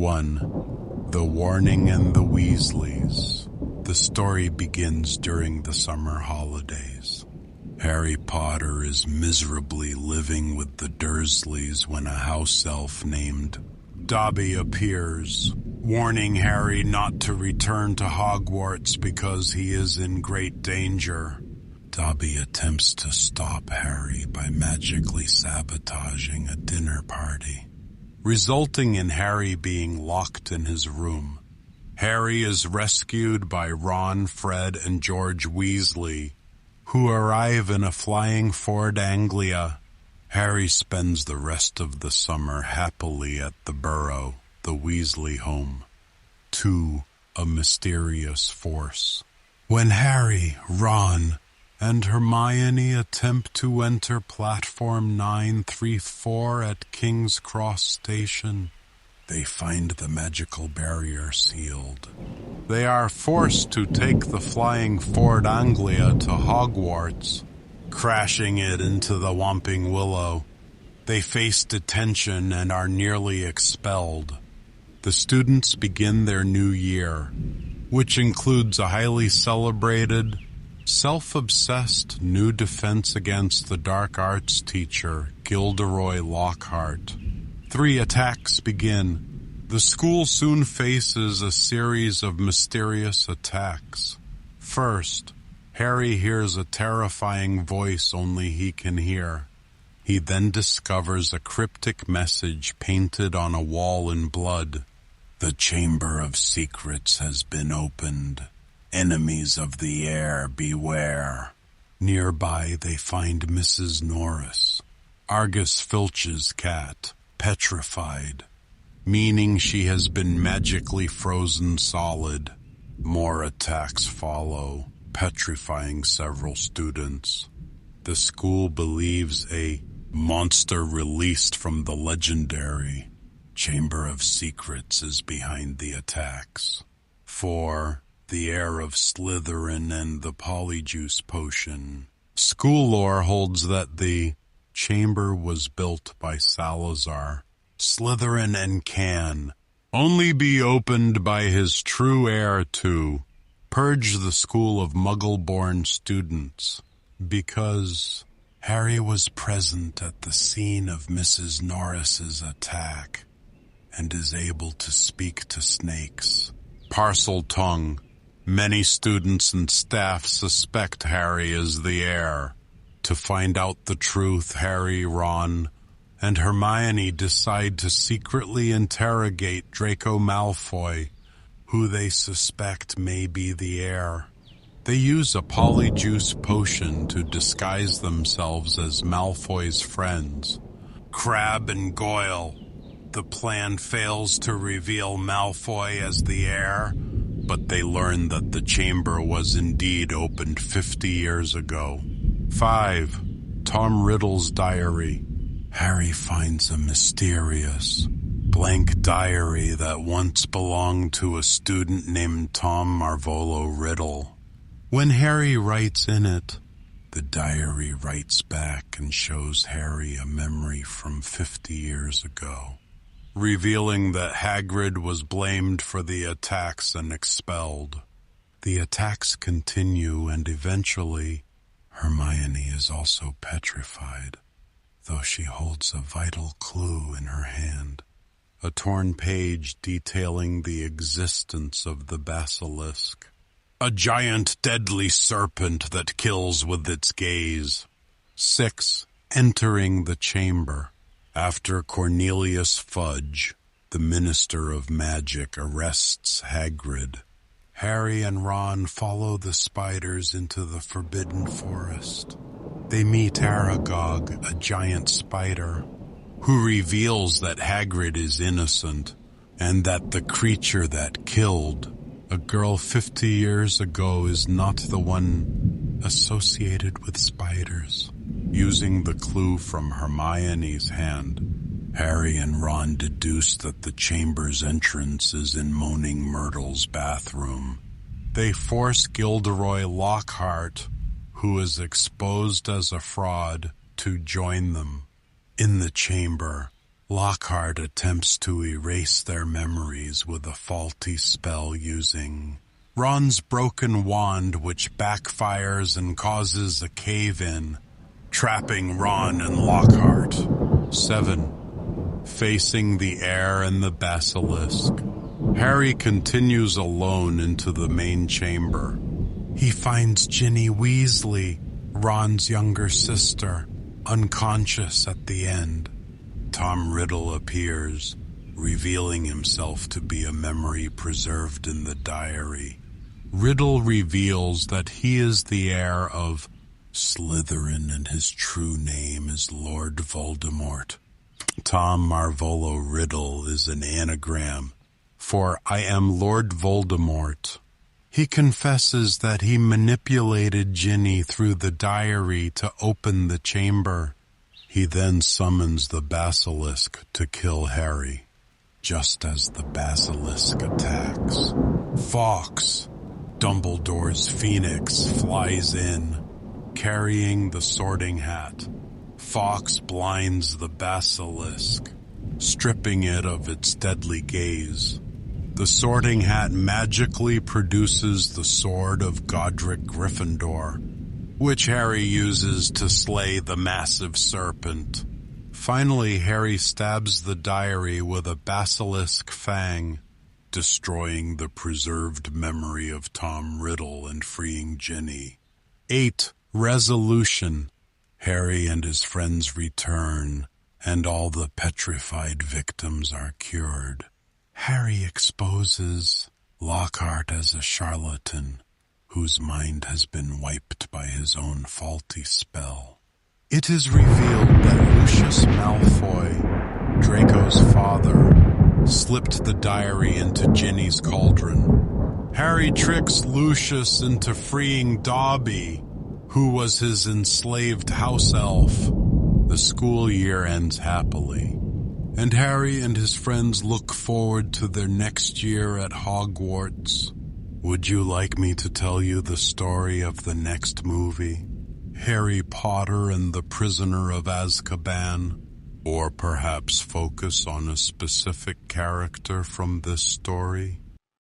1. The Warning and the Weasleys. The story begins during the summer holidays. Harry Potter is miserably living with the Dursleys when a house elf named Dobby appears, warning Harry not to return to Hogwarts because he is in great danger. Dobby attempts to stop Harry by magically sabotaging a dinner party, resulting in Harry being locked in his room. Harry is rescued by Ron, Fred, and George Weasley, who arrive in a flying Ford Anglia. Harry spends the rest of the summer happily at the Burrow, the Weasley home. 2. A mysterious force. When Harry, Ron, and Hermione attempt to enter platform 934 at King's Cross Station, they find the magical barrier sealed. They are forced to take the flying Ford Anglia to Hogwarts, crashing it into the Whomping Willow. They face detention and are nearly expelled. The students begin their new year, which includes a highly celebrated, self-obsessed new defense against the dark arts teacher, Gilderoy Lockhart. 3 attacks begin. The school soon faces a series of mysterious attacks. First, Harry hears a terrifying voice only he can hear. He then discovers a cryptic message painted on a wall in blood. The Chamber of Secrets has been opened. Enemies of the air, beware. Nearby, they find Mrs. Norris, Argus Filch's cat, petrified, meaning she has been magically frozen solid. More attacks follow, petrifying several students. The school believes a monster released from the legendary Chamber of Secrets is behind the attacks. 4. The heir of Slytherin and the Polyjuice Potion. School lore holds that the chamber was built by Salazar Slytherin and can only be opened by his true heir to purge the school of Muggle-born students, because Harry was present at the scene of Mrs. Norris's attack and is able to speak to snakes. Parcel tongue. Many students and staff suspect Harry is the heir. To find out the truth, Harry, Ron, and Hermione decide to secretly interrogate Draco Malfoy, who they suspect may be the heir. They use a polyjuice potion to disguise themselves as Malfoy's friends, Crabbe and Goyle. The plan fails to reveal Malfoy as the heir, but they learn that the chamber was indeed opened 50 years ago. 5. Tom Riddle's diary. Harry finds a mysterious, blank diary that once belonged to a student named Tom Marvolo Riddle. When Harry writes in it, the diary writes back and shows Harry a memory from 50 years ago, revealing that Hagrid was blamed for the attacks and expelled. The attacks continue, and eventually, Hermione is also petrified, though she holds a vital clue in her hand, a torn page detailing the existence of the Basilisk, a giant deadly serpent that kills with its gaze. 6. Entering the chamber. After Cornelius Fudge, the Minister of Magic, arrests Hagrid, Harry and Ron follow the spiders into the Forbidden Forest. They meet Aragog, a giant spider, who reveals that Hagrid is innocent and that the creature that killed a girl 50 years ago is not the one associated with spiders. Using the clue from Hermione's hand, Harry and Ron deduce that the chamber's entrance is in Moaning Myrtle's bathroom. They force Gilderoy Lockhart, who is exposed as a fraud, to join them. In the chamber, Lockhart attempts to erase their memories with a faulty spell using Ron's broken wand, which backfires and causes a cave-in, trapping Ron and Lockhart. 7. Facing the air and the basilisk. Harry continues alone into the main chamber. He finds Ginny Weasley, Ron's younger sister, unconscious at the end. Tom Riddle appears, revealing himself to be a memory preserved in the diary. Riddle reveals that he is the heir of Slytherin and his true name is Lord Voldemort. Tom Marvolo Riddle is an anagram for I am Lord Voldemort. He confesses that he manipulated Ginny through the diary to open the chamber. He then summons the Basilisk to kill Harry. Just as the Basilisk attacks, Fawkes, Dumbledore's phoenix, flies in, carrying the Sorting Hat. Fawkes blinds the Basilisk, stripping it of its deadly gaze. The Sorting Hat magically produces the sword of Godric Gryffindor, which Harry uses to slay the massive Serpent. Finally, Harry stabs the diary with a basilisk fang, destroying the preserved memory of Tom Riddle and freeing Ginny. 8. Resolution. Harry and his friends return, and all the petrified victims are cured. Harry exposes Lockhart as a charlatan, whose mind has been wiped by his own faulty spell. It is revealed that Lucius Malfoy, Draco's father, slipped the diary into Ginny's cauldron. Harry tricks Lucius into freeing Dobby, who was his enslaved house elf. The school year ends happily, and Harry and his friends look forward to their next year at Hogwarts. Would you like me to tell you the story of the next movie, Harry Potter and the Prisoner of Azkaban? Or perhaps focus on a specific character from this story?